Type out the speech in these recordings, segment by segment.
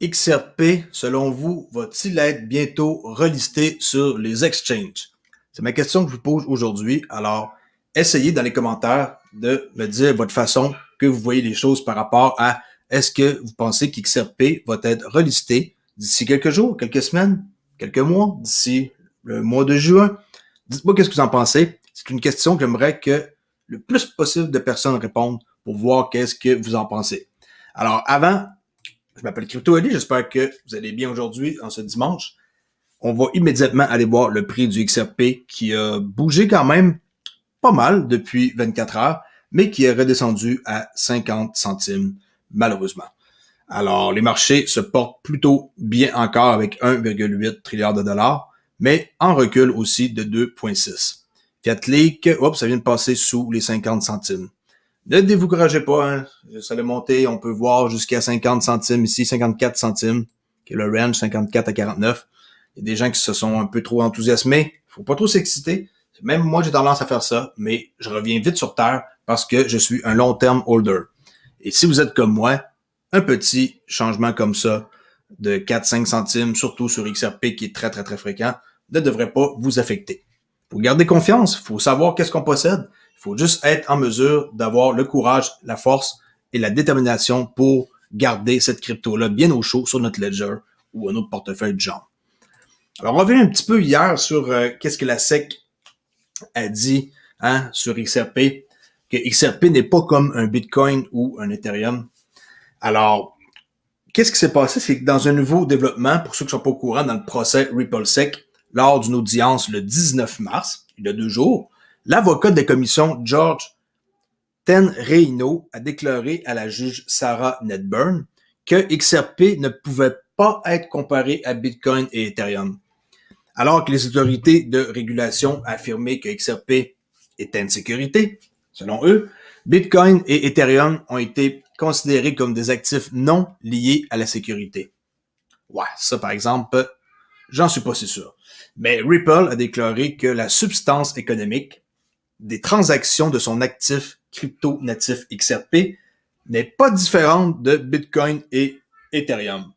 XRP, selon vous, va-t-il être bientôt relisté sur les exchanges? C'est ma question que je vous pose aujourd'hui. Alors, essayez dans les commentaires de me dire votre façon que vous voyez les choses par rapport à est-ce que vous pensez qu'XRP va être relisté d'ici quelques jours, quelques semaines, quelques mois, d'ici le mois de juin? Dites-moi qu'est-ce que vous en pensez. C'est une question que j'aimerais que le plus possible de personnes répondent pour voir qu'est-ce que vous en pensez. Alors, avant, je m'appelle Crypto Ali, j'espère que vous allez bien aujourd'hui, en ce dimanche. On va immédiatement aller voir le prix du XRP qui a bougé quand même pas mal depuis 24 heures, mais qui est redescendu à 50 centimes, malheureusement. Alors, les marchés se portent plutôt bien encore avec 1,8 trilliard de dollars, mais en recul aussi de 2,6. Fiat Leak, ça vient de passer sous les 50 centimes. Ne découragez pas, hein. Ça a monté, on peut voir jusqu'à 50 centimes ici, 54 centimes, qui est le range 54 à 49. Il y a des gens qui se sont un peu trop enthousiasmés. Faut pas trop s'exciter. Même moi, j'ai tendance à faire ça, mais je reviens vite sur terre parce que je suis un long-term holder. Et si vous êtes comme moi, un petit changement comme ça de 4-5 centimes, surtout sur XRP qui est très, très, très fréquent, ne devrait pas vous affecter. Faut garder confiance, faut savoir qu'est-ce qu'on possède. Il faut juste être en mesure d'avoir le courage, la force et la détermination pour garder cette crypto-là bien au chaud sur notre ledger ou un autre portefeuille de genre. Alors, on revient un petit peu hier sur qu'est-ce que la SEC a dit sur XRP, que XRP n'est pas comme un Bitcoin ou un Ethereum. Alors, qu'est-ce qui s'est passé? C'est que dans un nouveau développement, pour ceux qui ne sont pas au courant, dans le procès RippleSec, lors d'une audience le 19 mars, il y a 2 jours, l'avocat de la commission George Tenreino a déclaré à la juge Sarah Nedburn que XRP ne pouvait pas être comparé à Bitcoin et Ethereum. Alors que les autorités de régulation affirmaient que XRP était une sécurité, selon eux, Bitcoin et Ethereum ont été considérés comme des actifs non liés à la sécurité. Ouais, ça par exemple, j'en suis pas si sûr. Mais Ripple a déclaré que la substance économique des transactions de son actif crypto natif XRP n'est pas différente de Bitcoin et Ethereum.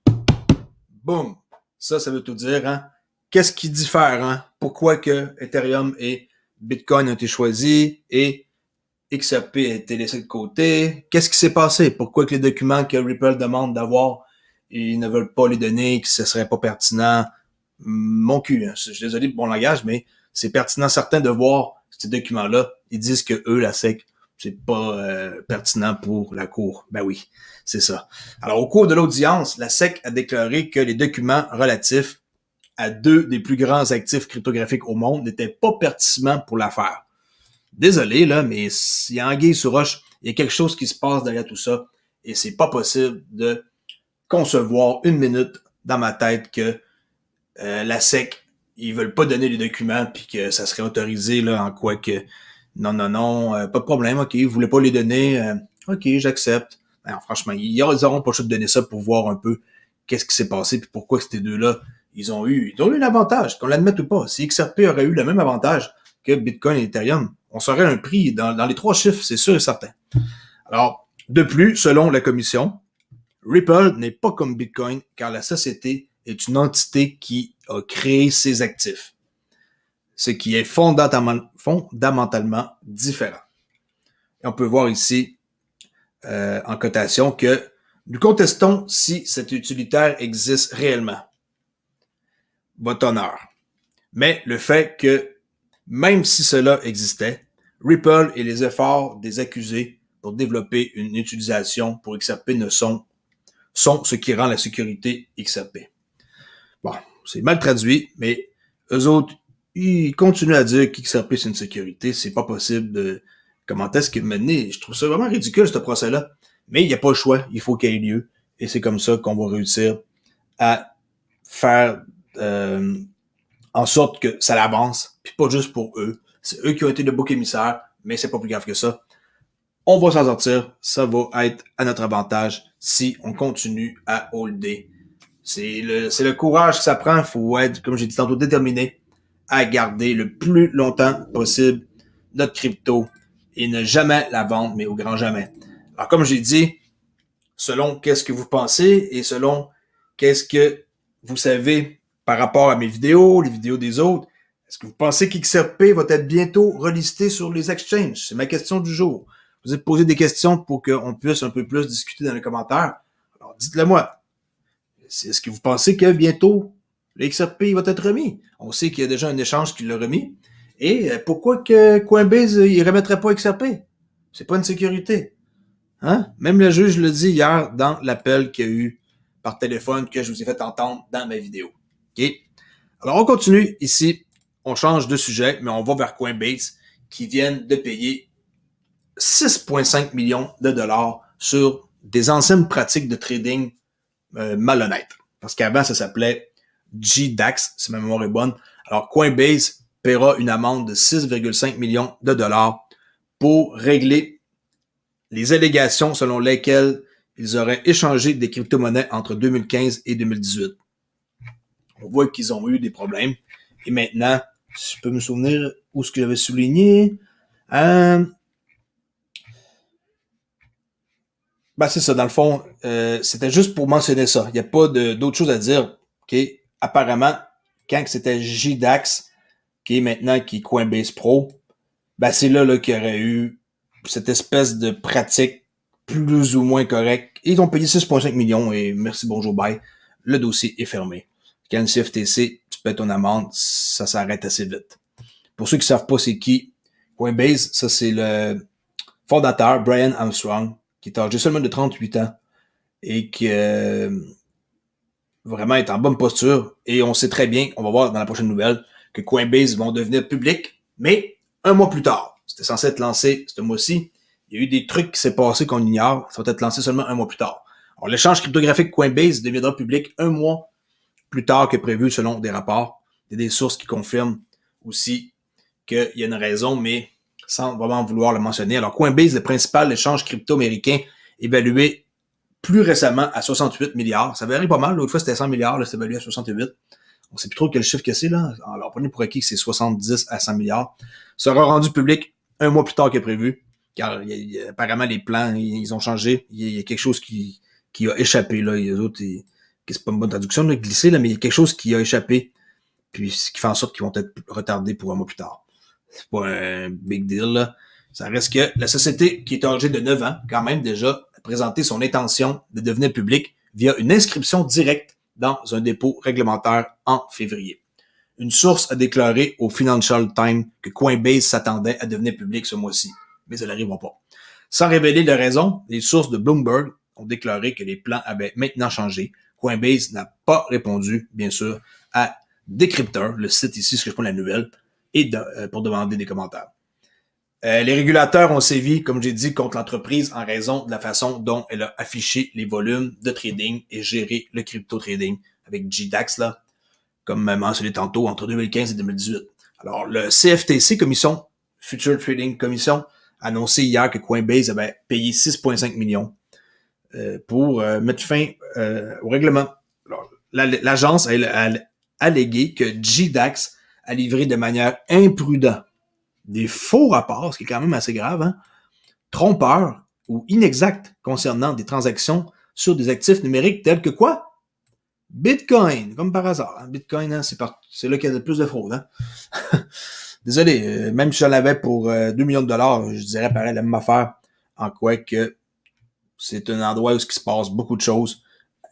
Boum! Ça veut tout dire, hein? Qu'est-ce qui diffère, hein? Pourquoi que Ethereum et Bitcoin ont été choisis et XRP a été laissé de côté? Qu'est-ce qui s'est passé? Pourquoi que les documents que Ripple demande d'avoir, ils ne veulent pas les donner, que ce serait pas pertinent? Mon cul, hein? Je suis désolé pour mon langage, mais c'est pertinent certain de voir ces documents-là. Ils disent que eux, la SEC, c'est pas pertinent pour la Cour. Ben oui, c'est ça. Alors, au cours de l'audience, la SEC a déclaré que les documents relatifs à 2 des plus grands actifs cryptographiques au monde n'étaient pas pertinents pour l'affaire. Désolé, là, mais il y a anguille sur roche, il y a quelque chose qui se passe derrière tout ça, et c'est pas possible de concevoir une minute dans ma tête que la SEC, ils veulent pas donner les documents puis que ça serait autorisé là en quoi que non, pas de problème, ok, vous voulez pas les donner, ok, j'accepte. Alors, franchement, ils auront pas le choix de donner ça pour voir un peu qu'est-ce qui s'est passé puis pourquoi ces deux-là, ils ont eu l'avantage, qu'on l'admette ou pas. Si XRP aurait eu le même avantage que Bitcoin et Ethereum, on saurait un prix dans les 3 chiffres, c'est sûr et certain. Alors, de plus, selon la commission, Ripple n'est pas comme Bitcoin car la société est une entité qui a créé ses actifs, ce qui est fondamentalement différent. Et on peut voir ici en cotation que nous contestons si cet utilitaire existe réellement. Votre honneur. Mais le fait que, même si cela existait, Ripple et les efforts des accusés pour développer une utilisation pour XRP ne sont ce qui rend la sécurité XRP. Bon, c'est mal traduit, mais eux autres, ils continuent à dire qu'XRP c'est une sécurité, c'est pas possible de... Comment est-ce que mener? Je trouve ça vraiment ridicule, ce procès-là. Mais il n'y a pas le choix, il faut qu'il y ait lieu. Et c'est comme ça qu'on va réussir à faire en sorte que ça l'avance, puis pas juste pour eux. C'est eux qui ont été le bouc émissaire, mais c'est pas plus grave que ça. On va s'en sortir, ça va être à notre avantage si on continue à holder. C'est le courage que ça prend, il faut être, comme j'ai dit tantôt, déterminé à garder le plus longtemps possible notre crypto et ne jamais la vendre, mais au grand jamais. Alors comme j'ai dit, selon qu'est-ce que vous pensez et selon qu'est-ce que vous savez par rapport à mes vidéos, les vidéos des autres? Est-ce que vous pensez qu'XRP va être bientôt relisté sur les exchanges? C'est ma question du jour. Vous êtes posé des questions pour qu'on puisse un peu plus discuter dans les commentaires. Alors, dites-le moi. Est-ce que vous pensez que bientôt, le XRP va être remis? On sait qu'il y a déjà un échange qui l'a remis. Et pourquoi que Coinbase, il remettrait pas XRP? C'est pas une sécurité. Hein? Même le juge le dit hier dans l'appel qu'il y a eu par téléphone que je vous ai fait entendre dans ma vidéo. OK? Alors, on continue ici. On change de sujet, mais on va vers Coinbase qui viennent de payer 6,5 millions de dollars sur des anciennes pratiques de trading malhonnêtes. Parce qu'avant, ça s'appelait GDAX, si ma mémoire est bonne. Alors, Coinbase paiera une amende de 6,5 millions de dollars pour régler les allégations selon lesquelles ils auraient échangé des crypto-monnaies entre 2015 et 2018. On voit qu'ils ont eu des problèmes. Et maintenant, si je peux me souvenir où ce que j'avais souligné, c'est ça, dans le fond, c'était juste pour mentionner ça. Il n'y a pas d'autre chose à dire. Okay? Apparemment, quand c'était JDAX, qui est maintenant qui est Coinbase Pro, c'est là qu'il y aurait eu cette espèce de pratique plus ou moins correcte. Ils ont payé 6,5 millions et merci, bonjour, bye. Le dossier est fermé. Quand le CFTC, tu paies ton amende, ça s'arrête assez vite. Pour ceux qui ne savent pas c'est qui, Coinbase, ça c'est le fondateur, Brian Armstrong, qui est âgé seulement de 38 ans et qui vraiment est en bonne posture. Et on sait très bien, on va voir dans la prochaine nouvelle, que Coinbase vont devenir public, mais un mois plus tard. C'était censé être lancé ce mois-ci. Il y a eu des trucs qui s'est passé qu'on ignore. Ça va être lancé seulement un mois plus tard. Alors, l'échange cryptographique Coinbase deviendra public un mois plus tard que prévu selon des rapports. Il y a des sources qui confirment aussi qu'il y a une raison, mais sans vraiment vouloir le mentionner. Alors, Coinbase, le principal échange crypto américain, évalué plus récemment à 68 milliards. Ça varie pas mal. L'autre fois, c'était 100 milliards. Là, c'est évalué à 68. On sait plus trop quel chiffre que c'est, là. Alors, prenez pour acquis que c'est 70 à 100 milliards. Sera rendu public un mois plus tard que prévu. Car apparemment, les plans, ils ont changé. Il y a quelque chose qui a échappé, là. Les autres, c'est pas une bonne traduction, là, glissé, là, mais il y a quelque chose qui a échappé. Puis, ce qui fait en sorte qu'ils vont être retardés pour un mois plus tard. C'est pas un big deal, là. Ça reste que la société, qui est âgée de 9 ans, quand même déjà, a présenté son intention de devenir publique via une inscription directe dans un dépôt réglementaire en février. Une source a déclaré au Financial Times que Coinbase s'attendait à devenir public ce mois-ci, mais elles n'arriveront pas. Sans révéler les raisons, les sources de Bloomberg ont déclaré que les plans avaient maintenant changé. Coinbase n'a pas répondu, bien sûr, à Decryptor, le site ici, ce que je prends la nouvelle, et pour demander des commentaires. Les régulateurs ont sévi, comme j'ai dit, contre l'entreprise en raison de la façon dont elle a affiché les volumes de trading et géré le crypto trading avec GDAX, là, comme mentionné tantôt, entre 2015 et 2018. Alors, le CFTC, Commission Future Trading Commission, a annoncé hier que Coinbase avait payé 6,5 millions pour mettre fin au règlement. Alors, l'agence a allégué que GDAX a livré de manière imprudente des faux rapports, ce qui est quand même assez grave, hein, trompeurs ou inexacts concernant des transactions sur des actifs numériques tels que quoi? Bitcoin, comme par hasard. Hein. Bitcoin, hein, c'est là qu'il y a le plus de fraude. Hein. Désolé, même si j'en avais pour 2 millions de dollars, je dirais pareil la même affaire, en quoi que c'est un endroit où il se passe beaucoup de choses,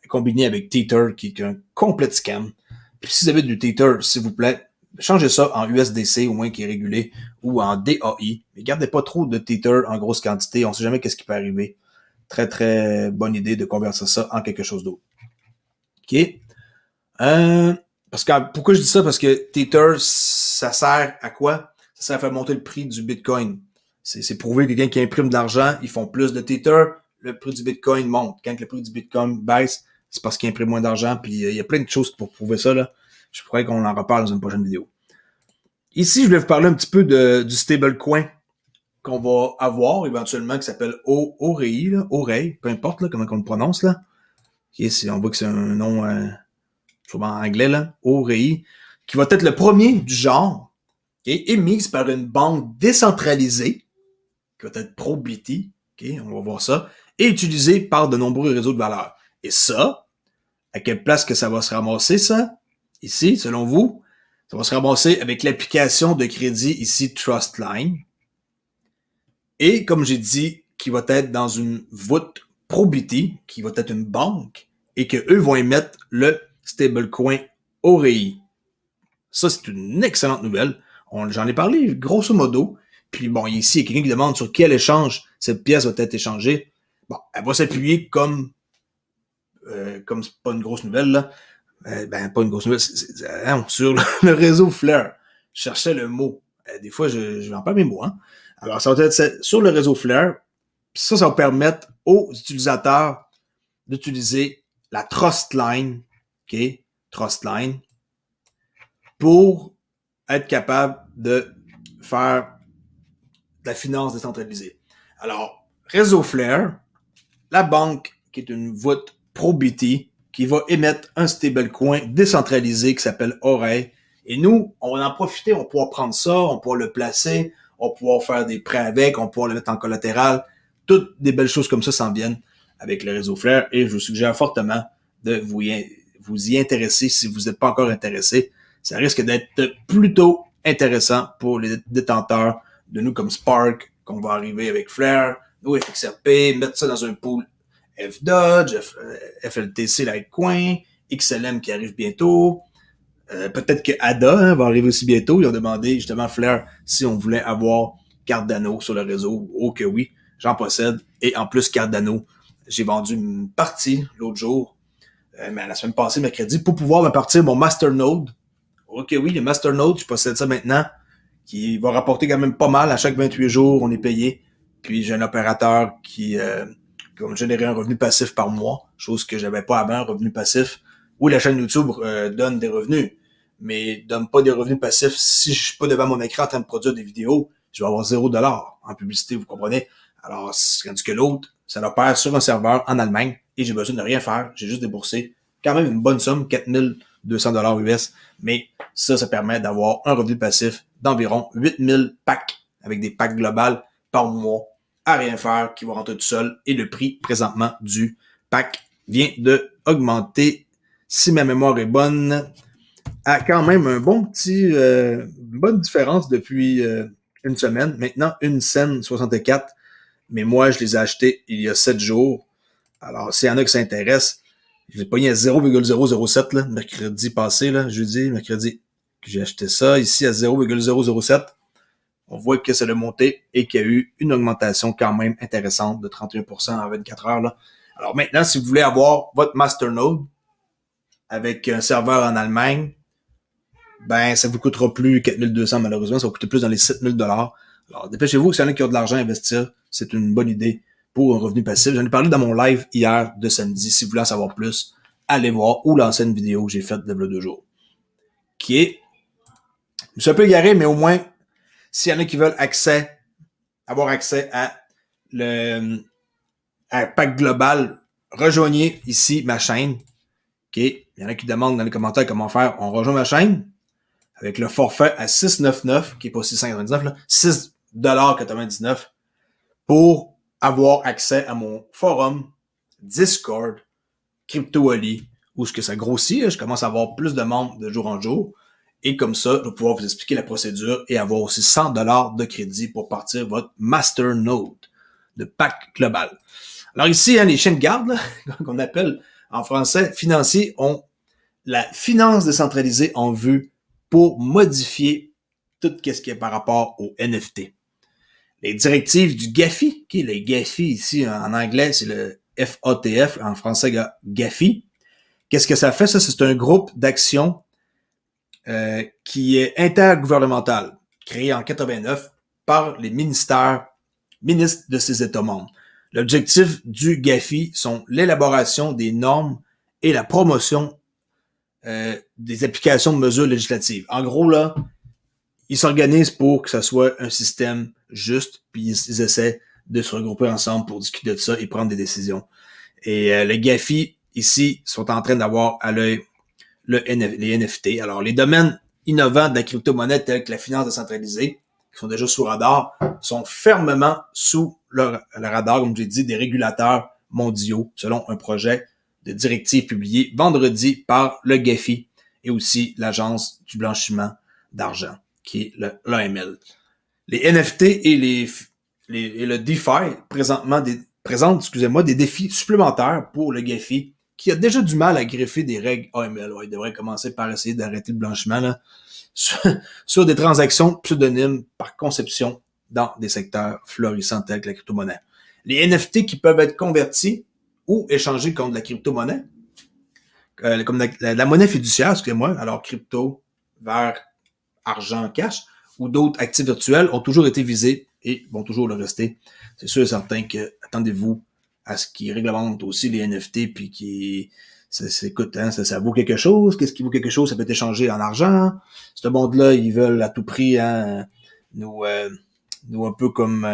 combiné avec Tether, qui est un complet scam. Puis si vous avez du Tether, s'il vous plaît, changez ça en USDC, au moins qui est régulé, ou en DAI. Mais gardez pas trop de Tether en grosse quantité. On sait jamais qu'est-ce qui peut arriver. Très, très bonne idée de convertir ça en quelque chose d'autre. OK? Parce que, pourquoi je dis ça? Parce que Tether, ça sert à quoi? Ça sert à faire monter le prix du Bitcoin. C'est prouvé que quelqu'un qui imprime de l'argent, ils font plus de Tether, le prix du Bitcoin monte. Quand le prix du Bitcoin baisse, c'est parce qu'il imprime moins d'argent. Puis il y a plein de choses pour prouver ça, là. Je pourrais qu'on en reparle dans une prochaine vidéo. Ici, je voulais vous parler un petit peu du stablecoin qu'on va avoir éventuellement, qui s'appelle Orei, peu importe là, comment on le prononce. Là. Okay, on voit que c'est un nom souvent en anglais, là, Orei, qui va être le premier du genre, okay, émise par une banque décentralisée, qui va être Probity, okay, on va voir ça, et utilisée par de nombreux réseaux de valeurs. Et ça, à quelle place que ça va se ramasser, ça? Ici, selon vous, ça va se ramasser avec l'application de crédit ici Trustline. Et comme j'ai dit, qui va être dans une voûte Probity, qui va être une banque, et qu'eux vont émettre le stablecoin OREI. Ça, c'est une excellente nouvelle. J'en ai parlé grosso modo. Puis bon, ici, il y a quelqu'un qui demande sur quel échange cette pièce va être échangée. Bon, elle va s'appuyer comme c'est pas une grosse nouvelle, là. Pas une grosse nouvelle, sur le réseau Flare. Je cherchais le mot. Des fois, je vais en perdre mes mots, hein. Alors, ça va être sur le réseau Flare. Puis ça va permettre aux utilisateurs d'utiliser la Trustline, OK? Trustline, pour être capable de faire de la finance décentralisée. Alors, réseau Flare, la banque qui est une voûte Probity qui va émettre un stablecoin décentralisé qui s'appelle Auray. Et nous, on va en profiter, on va pouvoir prendre ça, on va pouvoir le placer, on va pouvoir faire des prêts avec, on va pouvoir le mettre en collatéral. Toutes des belles choses comme ça s'en viennent avec le réseau Flare et je vous suggère fortement de vous y intéresser si vous n'êtes pas encore intéressé. Ça risque d'être plutôt intéressant pour les détenteurs de nous comme Spark, qu'on va arriver avec Flare, nous FXRP, mettre ça dans un pool FDodge, FLTC Litecoin, XLM qui arrive bientôt. Peut-être que ADA va arriver aussi bientôt. Ils ont demandé justement Flare si on voulait avoir Cardano sur le réseau. Oh que oui, j'en possède. Et en plus Cardano, j'ai vendu une partie l'autre jour, mais la semaine passée, mercredi, pour pouvoir me partir mon Masternode. Ok oui, le Masternode, je possède ça maintenant, qui va rapporter quand même pas mal. À chaque 28 jours, on est payé. Puis j'ai un opérateur qui va me générer un revenu passif par mois, chose que j'avais pas avant, un revenu passif. Oui, la chaîne YouTube donne des revenus, mais donne pas des revenus passifs si je suis pas devant mon écran en train de produire des vidéos. Je vais avoir 0$ en publicité, vous comprenez? Alors, tandis que l'autre, ça l'opère sur un serveur en Allemagne et j'ai besoin de rien faire. J'ai juste déboursé quand même une bonne somme, 4200$ US, mais ça permet d'avoir un revenu passif d'environ 8000 packs avec des packs globales par mois à rien faire qui va rentrer tout seul et le prix présentement du pack vient de augmenter, si ma mémoire est bonne, à quand même un bon petit bonne différence depuis une semaine. Maintenant, 1,64 $. Mais moi, je les ai achetés il y a 7 jours. Alors, s'il y en a qui s'intéressent, je l'ai pogné à 0,007 là, mercredi passé, là, jeudi, mercredi. J'ai acheté ça ici à 0,007. On voit que ça a monté et qu'il y a eu une augmentation quand même intéressante de 31% en 24 heures. Là. Alors maintenant, si vous voulez avoir votre Masternode avec un serveur en Allemagne, ben ça vous coûtera plus 4200 malheureusement, ça va coûter plus dans les 7000$. Alors dépêchez-vous, s'il y en a qui ont de l'argent à investir, c'est une bonne idée pour un revenu passif. J'en ai parlé dans mon live hier de samedi. Si vous voulez en savoir plus, allez voir ou lancer une vidéo que j'ai faite il y a 2 jours. Qui est, je suis un peu égaré, mais au moins, s'il y en a qui veulent avoir accès à un pack global, rejoignez ici ma chaîne. OK? Il y en a qui demandent dans les commentaires comment faire. On rejoint ma chaîne avec le forfait à 6,99, qui est pas 6,99, là, 6,99$ pour avoir accès à mon forum Discord, CryptoWally, où ce que ça grossit, je commence à avoir plus de membres de jour en jour. Et comme ça, je vais pouvoir vous expliquer la procédure et avoir aussi 100$ de crédit pour partir votre Masternode de pack global. Alors ici, les chiens de garde, là, qu'on appelle en français financiers, ont la finance décentralisée en vue pour modifier tout ce qui est par rapport au NFT. Les directives du GAFI, qui est le GAFI ici en anglais, c'est le FATF, en français GAFI. Qu'est-ce que ça fait? Ça, c'est un groupe d'action qui est intergouvernemental, créé en 89 par les ministres de ces États membres. L'objectif du GAFI sont l'élaboration des normes et la promotion des applications de mesures législatives. En gros, là, ils s'organisent pour que ça soit un système juste, puis ils essaient de se regrouper ensemble pour discuter de ça et prendre des décisions. Et le GAFI, ici, sont en train d'avoir à l'œil les NFT. Alors, les domaines innovants de la crypto-monnaie tels que la finance décentralisée, qui sont déjà sous radar, sont fermement sous le radar, comme j'ai dit, des régulateurs mondiaux, selon un projet de directives publiées vendredi par le GAFI et aussi l'Agence du blanchiment d'argent, qui est l'AML. Les NFT et le DeFi présentent des défis supplémentaires pour le GAFI, qui a déjà du mal à greffer des règles AML. Ouais, il devrait commencer par essayer d'arrêter le blanchiment là, sur des transactions pseudonymes par conception dans des secteurs florissants tels que la crypto-monnaie. Les NFT qui peuvent être convertis ou échangés contre de la crypto-monnaie, comme la monnaie fiduciaire, excusez-moi, alors crypto vers argent cash, ou d'autres actifs virtuels ont toujours été visés et vont toujours le rester. C'est sûr et certain que attendez-vous à ce qu'ils réglementent aussi les NFT, puis qui écoute, hein, ça vaut quelque chose. Qu'est-ce qui vaut quelque chose? Ça peut être échangé en argent. Ce monde-là, ils veulent à tout prix nous un peu comme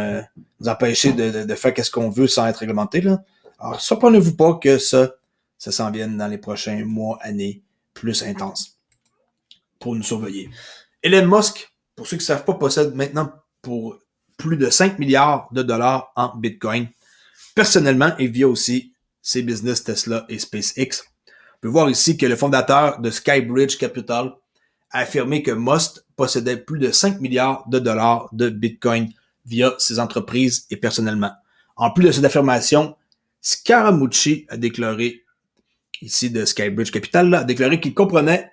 nous empêcher de faire qu'est-ce qu'on veut sans être réglementé. Là. Alors, surprenez-vous pas que ça s'en vienne dans les prochains mois, années plus intenses pour nous surveiller. Elon Musk, pour ceux qui ne savent pas, possède maintenant pour plus de 5 milliards de dollars en Bitcoin. Personnellement, et via aussi ses business Tesla et SpaceX. On peut voir ici que le fondateur de Skybridge Capital a affirmé que Musk possédait plus de 5 milliards de dollars de Bitcoin via ses entreprises et personnellement. En plus de cette affirmation, Scaramucci a déclaré, ici de Skybridge Capital, a déclaré qu'il comprenait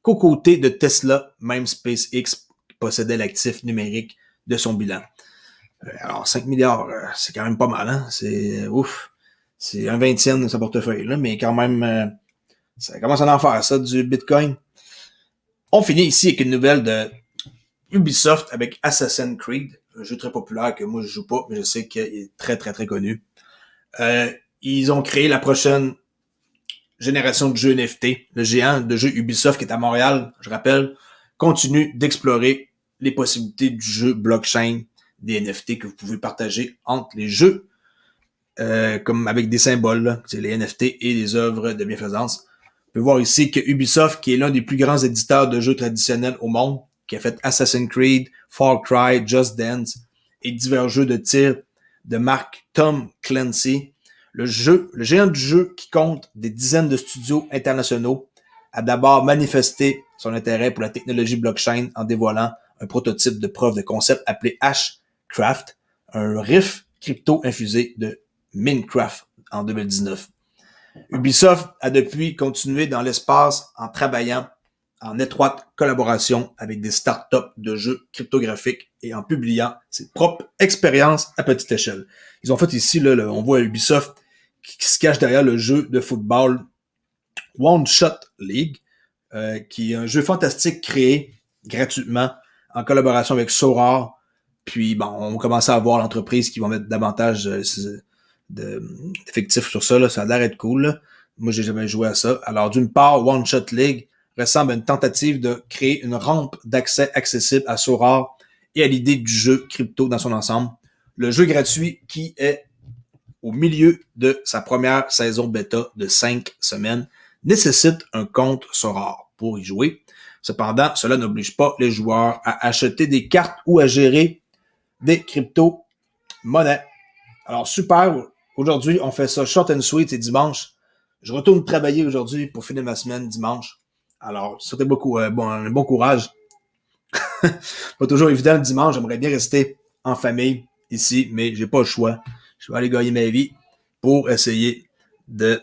qu'aux côtés de Tesla, même SpaceX possédait l'actif numérique de son bilan. Alors, 5 milliards, c'est quand même pas mal, hein? C'est ouf. C'est un vingtième de son portefeuille, là, mais quand même, ça commence à en faire, ça, du Bitcoin. On finit ici avec une nouvelle de Ubisoft avec Assassin's Creed, un jeu très populaire que moi je joue pas, mais je sais qu'il est très, très, très connu. Ils ont créé la prochaine génération de jeux NFT. Le géant de jeux Ubisoft qui est à Montréal, je rappelle, continue d'explorer les possibilités du jeu blockchain, des NFT que vous pouvez partager entre les jeux, comme avec des symboles, là, c'est les NFT et les œuvres de bienfaisance. On peut voir ici que Ubisoft, qui est l'un des plus grands éditeurs de jeux traditionnels au monde, qui a fait Assassin's Creed, Far Cry, Just Dance et divers jeux de tir de marque Tom Clancy, le géant du jeu qui compte des dizaines de studios internationaux a d'abord manifesté son intérêt pour la technologie blockchain en dévoilant un prototype de preuve de concept appelé Hashcraft, un riff crypto infusé de Minecraft en 2019. Ubisoft a depuis continué dans l'espace en travaillant en étroite collaboration avec des startups de jeux cryptographiques et en publiant ses propres expériences à petite échelle. Ils ont fait ici, là, on voit Ubisoft qui se cache derrière le jeu de football One Shot League, qui est un jeu fantastique créé gratuitement en collaboration avec Sora. Puis, bon, on commence à voir l'entreprise qui va mettre davantage d'effectifs sur ça. Là. Ça a l'air d'être cool. Là. Moi, j'ai jamais joué à ça. Alors, d'une part, One Shot League ressemble à une tentative de créer une rampe d'accès accessible à Sora et à l'idée du jeu crypto dans son ensemble. Le jeu gratuit qui est au milieu de sa première saison bêta de 5 semaines nécessite un compte Sora pour y jouer. Cependant, cela n'oblige pas les joueurs à acheter des cartes ou à gérer des crypto-monnaies. Alors, super. Aujourd'hui, on fait ça short and sweet, c'est dimanche. Je retourne travailler aujourd'hui pour finir ma semaine dimanche. Alors, c'était un bon courage. Pas toujours évident le dimanche. J'aimerais bien rester en famille ici, mais j'ai pas le choix. Je vais aller gagner ma vie pour essayer de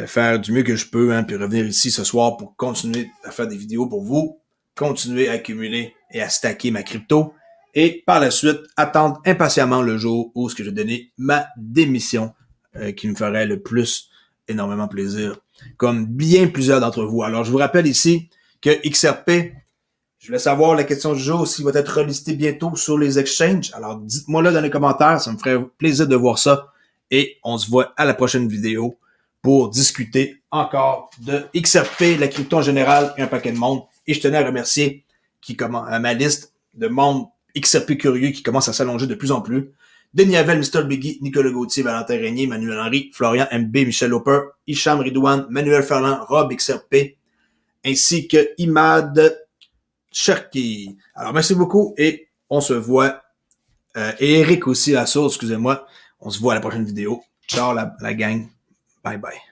faire du mieux que je peux, hein, puis revenir ici ce soir pour continuer à faire des vidéos pour vous, continuer à accumuler et à stacker ma crypto, et par la suite, attendre impatiemment le jour où je vais donner ma démission, qui me ferait le plus énormément plaisir, comme bien plusieurs d'entre vous. Alors, je vous rappelle ici que XRP, je voulais savoir la question du jour, s'il va être relisté bientôt sur les exchanges. Alors, dites-moi là dans les commentaires, ça me ferait plaisir de voir ça. Et on se voit à la prochaine vidéo pour discuter encore de XRP, la crypto en général et un paquet de monde. Et je tenais à remercier à ma liste de monde XRP curieux qui commence à s'allonger de plus en plus. Denis Havel, Mr. Biggie, Nicolas Gauthier, Valentin Régnier, Manuel Henry, Florian MB, Michel Hopper, Hicham Ridouane, Manuel Ferland, Rob XRP, ainsi que Imad Cherki. Alors, merci beaucoup et on se voit. Et Eric aussi, la source, excusez-moi. On se voit à la prochaine vidéo. Ciao la gang. Bye bye.